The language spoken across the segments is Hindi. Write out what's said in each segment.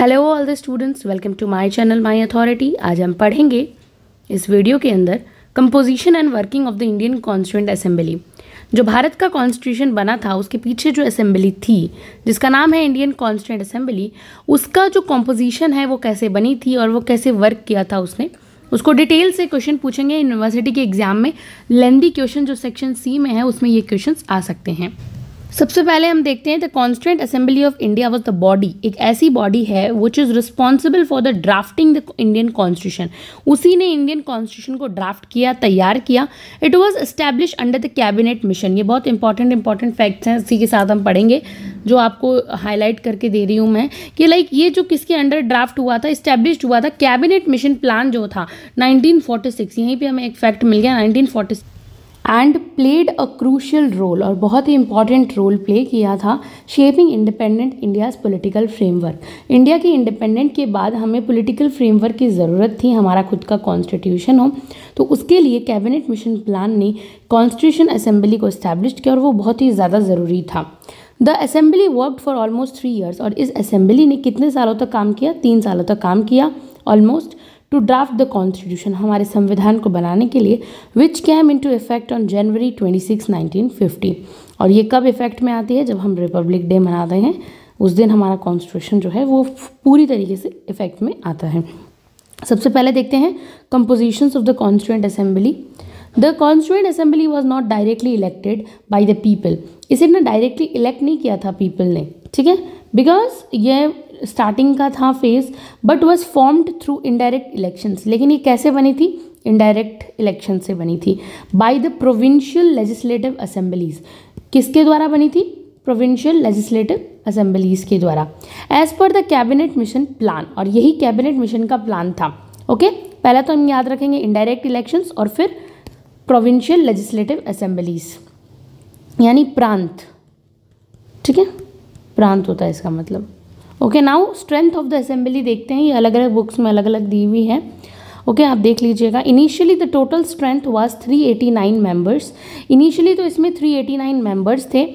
Hello all the students, welcome to my channel my authority. आज हम पढ़ेंगे इस वीडियो के अंदर composition and working of the Indian constituent assembly. जो भारत का कॉन्स्टिट्यूशन बना था उसके पीछे जो असेंबली थी जिसका नाम है इंडियन कॉन्स्टिट्यूएंट असेंबली, उसका जो कॉम्पोजिशन है वो कैसे बनी थी और वो कैसे वर्क किया था उसने, उसको डिटेल से क्वेश्चन पूछेंगे यूनिवर्सिटी के एग्जाम में। लेंदी क्वेश्चन जो सेक्शन सी में है उसमें ये क्वेश्चन आ सकते हैं। सबसे पहले हम देखते हैं the constituent assembly of India was the body, एक ऐसी बॉडी है which is responsible for the drafting the Indian constitution. उसी ने इंडियन कॉन्स्टिट्यूशन को ड्राफ्ट किया, तैयार किया। It was establish under the cabinet mission. ये बहुत इंपॉर्टेंट फैक्ट्स हैं, इसी के साथ हम पढ़ेंगे, जो आपको हाईलाइट करके दे रही हूँ मैं कि लाइक ये जो किसके अंडर ड्राफ्ट हुआ था, इस्टेब्लिश्ड हुआ था कैबिनेट मिशन प्लान जो था 1946। यहीं पे हमें एक फैक्ट मिल गया 1946 and played a crucial role, और बहुत ही इंपॉर्टेंट रोल प्ले किया था shaping independent India's political framework. India के इंडिपेंडेंट के बाद हमें पॉलिटिकल फ्रेमवर्क की ज़रूरत थी, हमारा खुद का कॉन्स्टिट्यूशन हो, तो उसके लिए कैबिनेट मिशन प्लान ने कॉन्स्टिट्यूशन असेंबली को इस्टेब्लिश किया और वो बहुत ही ज़्यादा ज़रूरी था। The assembly worked for almost 3 years, और इस असेंबली ने कितने सालों तक काम किया? 3 सालों तक काम किया almost, to draft the constitution, हमारे संविधान को बनाने के लिए, which came into effect on January 26, 1950। और ये कब इफेक्ट में आती है? जब हम रिपब्लिक डे मनाते हैं, उस दिन हमारा कॉन्स्टिट्यूशन जो है वो पूरी तरीके से इफेक्ट में आता है। सबसे पहले देखते हैं compositions of the constituent assembly. The constituent assembly was not directly elected by the people. इसे ना डायरेक्टली इलेक्ट नहीं किया था पीपल ने, ठीक है, बिकॉज ये स्टार्टिंग का था phase, but was formed through indirect elections. लेकिन ये कैसे बनी थी? इनडायरेक्ट इलेक्शन से बनी थी। By the provincial legislative assemblies, किसके द्वारा बनी थी? प्रोविंशियल लेजिस्लेटिव असेंबलीज के द्वारा, as per the cabinet mission plan. और यही कैबिनेट मिशन का प्लान था। ओके, पहले तो हम याद रखेंगे इनडायरेक्ट इलेक्शंस और फिर प्रोविंशियल लेजिस्लेटिव असेंबलीज, यानी प्रांत, ठीक है, प्रांत होता है इसका मतलब। Okay, now strength of the assembly देखते हैं, ये अलग अलग बुक्स में अलग अलग दी हुई है। ओके, आप देख लीजिएगा। Initially the total strength was 389 members. Initially तो इसमें 389 मेंबर्स थे।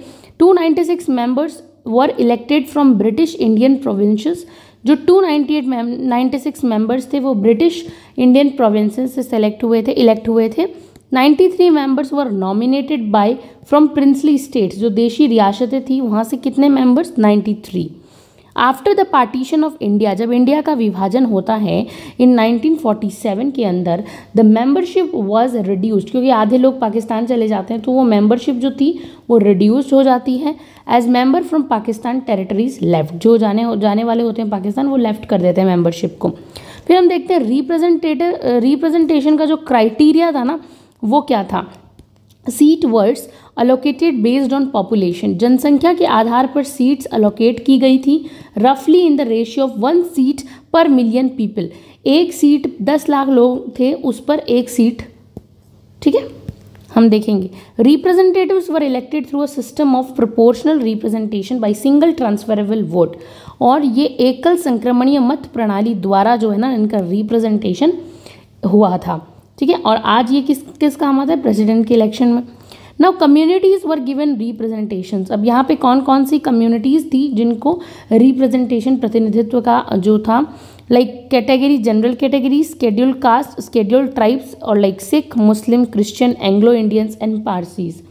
296 members were elected from British Indian provinces. जो 296 मेंबर्स थे वो ब्रिटिश इंडियन प्रोविंसेस से इलेक्ट हुए थे। 93 members were nominated by from princely states, जो देशी रियासतें थी वहाँ से कितने members? 93। After the partition of India, जब इंडिया का विभाजन होता है इन 1947 के अंदर, द मेंबरशिप वाज रिड्यूस्ड, क्योंकि आधे लोग पाकिस्तान चले जाते हैं तो वो मेंबरशिप जो थी वो रिड्यूस्ड हो जाती है। As member from Pakistan territories left, जो जाने वाले होते हैं पाकिस्तान वो लेफ्ट कर देते हैं मेंबरशिप को। फिर हम देखते हैं रिप्रेजेंटेशन का जो क्राइटेरिया था ना वो क्या था? Seat words allocated based on population, जनसंख्या के आधार पर सीट्स अलोकेट की गई थी, रफली in the ratio of 1 seat पर मिलियन पीपल। एक सीट 10 लाख लोग थे उस पर एक सीट, ठीक है, हम देखेंगे। Representatives were elected through a system of proportional representation by single transferable vote, और ये एकल संक्रमणीय मत प्रणाली द्वारा जो है ना इनका रिप्रेजेंटेशन हुआ था, ठीक है। और आज ये किस काम आता है? प्रेसिडेंट के इलेक्शन में। Now communities were given representations. अब यहाँ पे कौन कौन सी कम्युनिटीज थी जिनको रिप्रेजेंटेशन, प्रतिनिधित्व का जो था, like category, general category, scheduled caste, scheduled tribes, और like Sikh, Muslim, Christian, Anglo Indians and Parsis.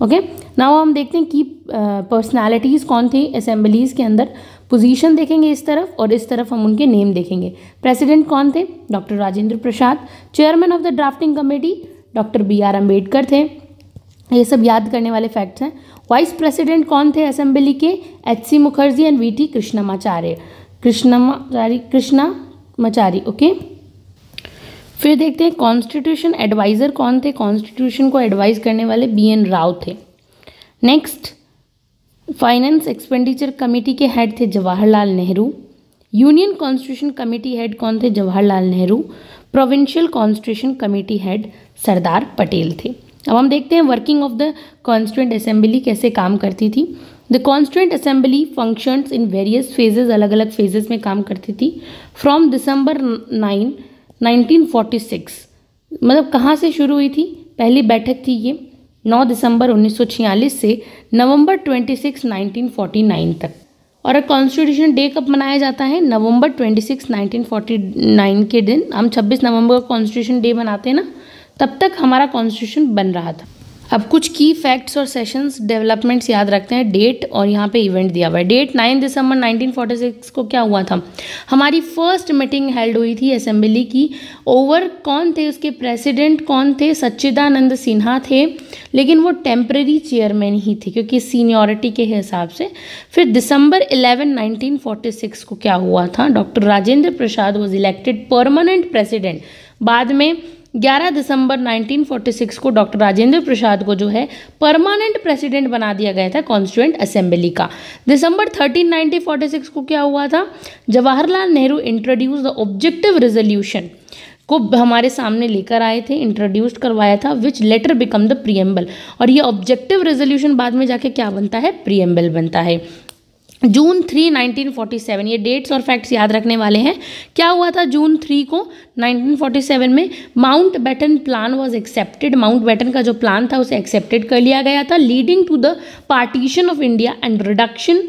Okay, now हम देखते हैं कि पर्सनैलिटीज़ कौन थी असेंबलीज के अंदर। पोजीशन देखेंगे इस तरफ और इस तरफ हम उनके नेम देखेंगे। प्रेसिडेंट कौन थे? Doctor Rajendra Prasad. Chairman of the drafting committee doctor BR Ambedkar थे। ये सब याद करने वाले फैक्ट्स हैं। वाइस प्रेसिडेंट कौन थे असेंबली के? HC Mukherjee and VT Krishnamachari. Okay, फिर देखते हैं कॉन्स्टिट्यूशन एडवाइज़र कौन थे? कॉन्स्टिट्यूशन को एडवाइज करने वाले BN राव थे। नेक्स्ट, फाइनेंस एक्सपेंडिचर कमेटी के हेड थे Jawaharlal Nehru. Union constitution committee head कौन थे? Jawaharlal Nehru. Provincial constitution committee head Sardar Patel थे। अब हम देखते हैं working of the constituent assembly कैसे काम करती थी। The constituent assembly functions in various phases, अलग अलग फेजेस में काम करती थी। फ्रॉम December 9, 1946, मतलब कहाँ से शुरू हुई थी? पहली बैठक थी ये 9 दिसंबर 1946 से नवंबर 26, 1949 तक। और कॉन्स्टिट्यूशन डे कब मनाया जाता है? नवंबर 26, 1949 के दिन। हम 26 नवंबर को कॉन्स्टिट्यूशन डे मनाते हैं ना, तब तक हमारा कॉन्स्टिट्यूशन बन रहा था। अब कुछ की फैक्ट्स और सेशंस डेवलपमेंट्स याद रखते हैं, डेट और यहाँ पे इवेंट दिया हुआ है। डेट 9 दिसंबर 1946 को क्या हुआ था? हमारी फर्स्ट मीटिंग हेल्ड हुई थी असेंबली की। ओवर कौन थे उसके प्रेसिडेंट, कौन थे? सच्चिदानंद सिन्हा थे, लेकिन वो टेम्पररी चेयरमैन ही थे क्योंकि सीनियरिटी के हिसाब से। फिर दिसंबर 11, 1946 को क्या हुआ था? Doctor Rajendra Prasad was elected permanent president. बाद में 11 दिसंबर 1946 को डॉक्टर राजेंद्र प्रसाद को जो है परमानेंट प्रेसिडेंट बना दिया गया था कॉन्स्टिट्यूएंट असेंबली का। दिसंबर 13, 1946 को क्या हुआ था? Jawaharlal Nehru introduce the objective resolution को हमारे सामने लेकर आए थे, इंट्रोड्यूस करवाया था, विच लेटर बिकम द प्रीएम्बल। और ये ऑब्जेक्टिव रेजोल्यूशन बाद में जाके क्या बनता है? प्रीएम्बल बनता है। जून 3, 1947, ये डेट्स और फैक्ट्स याद रखने वाले हैं। क्या हुआ था जून 3 को 1947 में? Mountbatten plan was accepted. Mountbatten का जो प्लान था उसे एक्सेप्टेड कर लिया गया था, leading to the partition of India and reduction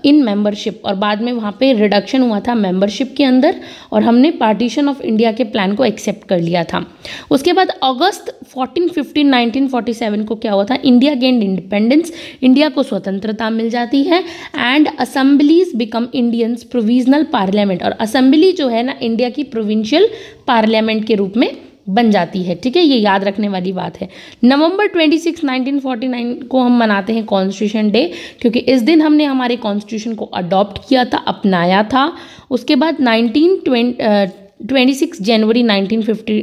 in membership. और बाद में वहाँ पे रिडक्शन हुआ था मेंबरशिप के अंदर, और हमने पार्टीशन ऑफ इंडिया के प्लान को एक्सेप्ट कर लिया था। उसके बाद अगस्त 14, 15, 1947 को क्या हुआ था? इंडिया गेन्ड इंडिपेंडेंस, इंडिया को स्वतंत्रता मिल जाती है। And assemblies become Indians provisional parliament, और असेंबली जो है ना इंडिया की प्रोविंशियल पार्लियामेंट के रूप में बन जाती है। ठीक है, ये याद रखने वाली बात है। नवंबर 26, 1949 को हम मनाते हैं कॉन्स्टिट्यूशन डे, क्योंकि इस दिन हमने हमारे कॉन्स्टिट्यूशन को अडॉप्ट किया था, अपनाया था। उसके बाद 26 जनवरी 1950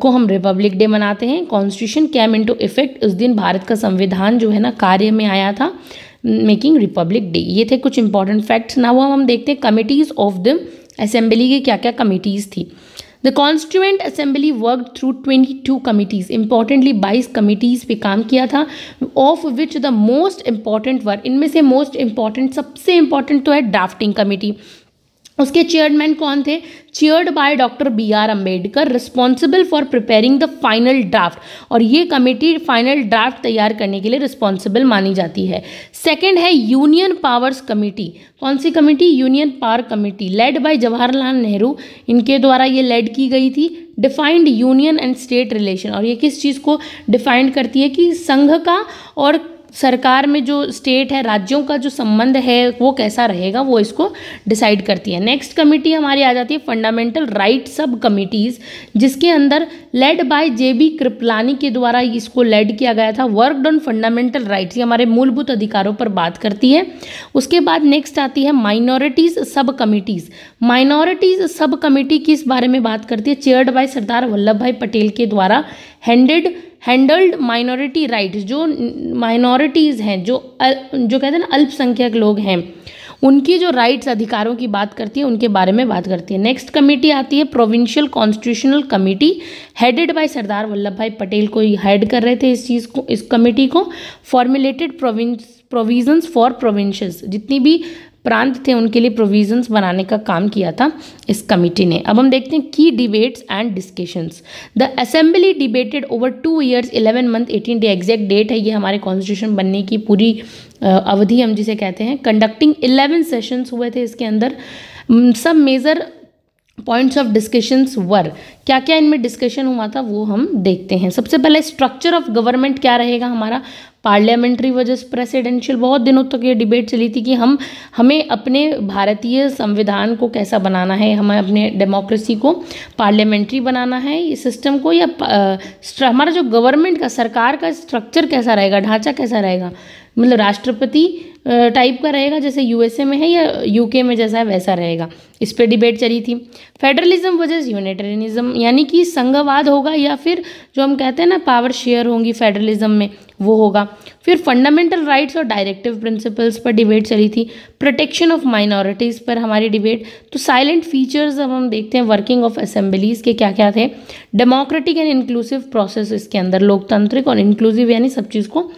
को हम रिपब्लिक डे मनाते हैं। कॉन्स्टिट्यूशन कैम इनटू इफेक्ट, उस दिन भारत का संविधान जो है ना कार्य में आया था, मेकिंग रिपब्लिक डे। ये थे कुछ इंपॉर्टेंट फैक्ट्स। ना वो हम देखते हैं कमिटीज़ ऑफ द असेंबली की क्या क्या कमिटीज़ थी। The constituent assembly work through 22 committees, importantly 22 committees पे काम किया था, of which the most important were, इनमें से मोस्ट इंपॉर्टेंट, सबसे इंपॉर्टेंट तो है ड्राफ्टिंग कमेटी। उसके चेयरमैन कौन थे? Chaired by doctor B.R. Ambedkar, responsible for preparing the final draft, और ये कमेटी फाइनल ड्राफ्ट तैयार करने के लिए रिस्पॉन्सिबल मानी जाती है। सेकंड है यूनियन पावर्स कमेटी। कौन सी committee? Union power committee, led by Jawaharlal Nehru, इनके द्वारा ये लेड की गई थी। Defined union and state relation, और ये किस चीज़ को डिफाइंड करती है कि संघ का और सरकार में जो स्टेट है, राज्यों का जो संबंध है वो कैसा रहेगा, वो इसको डिसाइड करती है। नेक्स्ट कमेटी हमारी आ जाती है फंडामेंटल राइट सब कमिटीज़, जिसके अंदर लेड बाय JB कृपलानी के द्वारा इसको लेड किया गया था। वर्कड ऑन फंडामेंटल राइट्स, ये हमारे मूलभूत अधिकारों पर बात करती है। उसके बाद नेक्स्ट आती है माइनॉरिटीज़ सब कमिटीज़। माइनॉरिटीज़ सब कमेटी किस बारे में बात करती है? चेयर्ड बाय सरदार वल्लभ भाई पटेल के द्वारा हैंडल्ड माइनॉरिटी राइट्स, जो माइनॉरिटीज़ हैं, जो कहते हैं ना अल्पसंख्यक लोग हैं, उनकी जो राइट्स अधिकारों की बात करती है, उनके बारे में बात करती है। नेक्स्ट कमेटी आती है provincial constitutional committee, headed by Sardar Vallabh Bhai Patel को ही हेड कर रहे थे इस चीज़ को, इस कमेटी को। फॉर्मुलेटेड प्रोविजंस फॉर प्रोविंसेस, जितनी भी प्रांत थे उनके लिए प्रोविजंस बनाने का काम किया था इस कमेटी ने। अब हम देखते हैं की debates and discussions. The assembly debated over 2 years 11 month 18 day, exact date है ये हमारे कॉन्स्टिट्यूशन बनने की पूरी अवधि हम जिसे कहते हैं। कंडक्टिंग 11 सेशंस हुए थे इसके अंदर। सब मेजर पॉइंट्स ऑफ डिस्कशंस वर, क्या क्या इनमें डिस्कशन हुआ था वो हम देखते हैं। सबसे पहले स्ट्रक्चर ऑफ गवर्नमेंट क्या रहेगा हमारा? Parliamentary versus presidential. बहुत दिनों तक ये डिबेट चली थी कि हमें अपने भारतीय संविधान को कैसा बनाना है, हमें अपने डेमोक्रेसी को पार्लियामेंट्री बनाना है ये सिस्टम को, या हमारा जो गवर्नमेंट का, सरकार का स्ट्रक्चर कैसा रहेगा, ढांचा कैसा रहेगा, मतलब राष्ट्रपति टाइप का रहेगा जैसे USA में है, या UK में जैसा है वैसा रहेगा। इस पर डिबेट चली थी। फेडरलिज्म वर्सेस यूनिटरियनिज्म, यानी कि संघवाद होगा या फिर जो हम कहते हैं ना पावर शेयर होंगी फेडरलिज्म में, वो होगा। फिर फंडामेंटल राइट्स और डायरेक्टिव प्रिंसिपल्स पर डिबेट चली थी। प्रोटेक्शन ऑफ माइनॉरिटीज़ पर हमारी डिबेट। तो साइलेंट फीचर्स अब हम देखते हैं वर्किंग ऑफ असेंबलीज के क्या क्या थे। डेमोक्रेटिक एंड इंक्लूसिव प्रोसेस, इसके अंदर लोकतांत्रिक और इंक्लूसिव यानी सब चीज़ को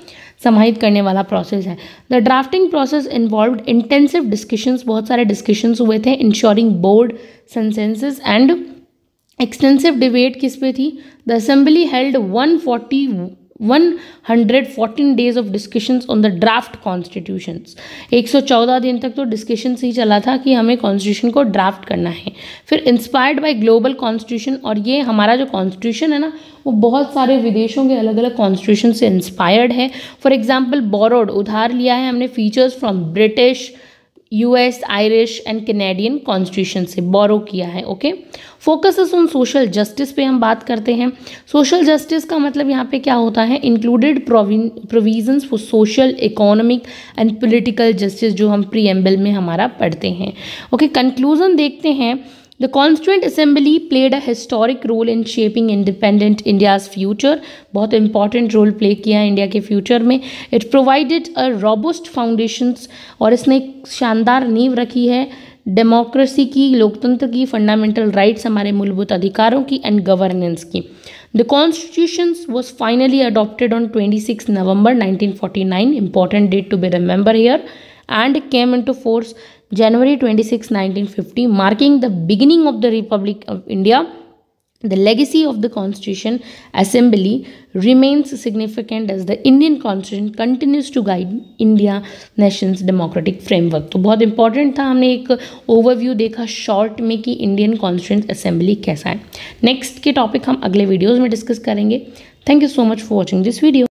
समाहित करने वाला प्रोसेस है। The drafting process involved intensive discussions, बहुत सारे डिस्कशंस हुए थे। Ensuring board consensus and extensive debate किस पे थी? The assembly held 114 days of discussions on the draft constitutions। 114 दिन तक तो डिस्कशन ही चला था कि हमें कॉन्स्टिट्यूशन को ड्राफ्ट करना है। फिर इंस्पायर्ड बाय ग्लोबल कॉन्स्टिट्यूशन, और ये हमारा जो कॉन्स्टिट्यूशन है ना वो बहुत सारे विदेशों के अलग अलग कॉन्स्टिट्यूशन से इंस्पायर्ड है। फॉर एग्जाम्पल बोरोड, उधार लिया है हमने features from British, US, Irish and Canadian constitution से बोरो किया है। Okay, focuses on social justice पे हम बात करते हैं। सोशल जस्टिस का मतलब यहाँ पे क्या होता है, included provisions for social, economic and political justice, जो हम प्रीएम्बल में हमारा पढ़ते हैं। ओके, कंक्लूजन देखते हैं। The Constituent Assembly played a historic role in shaping independent India's future। बहुत important role play किया इंडिया के फ्यूचर में। It provided a robust foundations, और इसने एक शानदार नींव रखी है डेमोक्रेसी की, लोकतंत्र की, फंडामेंटल राइट्स, हमारे मूलभूत अधिकारों की, एंड गवर्नेंस की। The Constitution was finally adopted on 26 November 1949, important date to be remembered here, and came into force January 26, 1950, marking the beginning of the Republic of India. The legacy of the Constitution Assembly remains significant as the Indian Constitution continues to guide India nation's democratic framework। तो बहुत इंपॉर्टेंट था, हमने एक ओवरव्यू देखा शॉर्ट में कि इंडियन कॉन्स्टिट्यूंट असेंबली कैसा है। नेक्स्ट के टॉपिक हम अगले वीडियोज़ में डिस्कस करेंगे। Thank you so much for watching this video.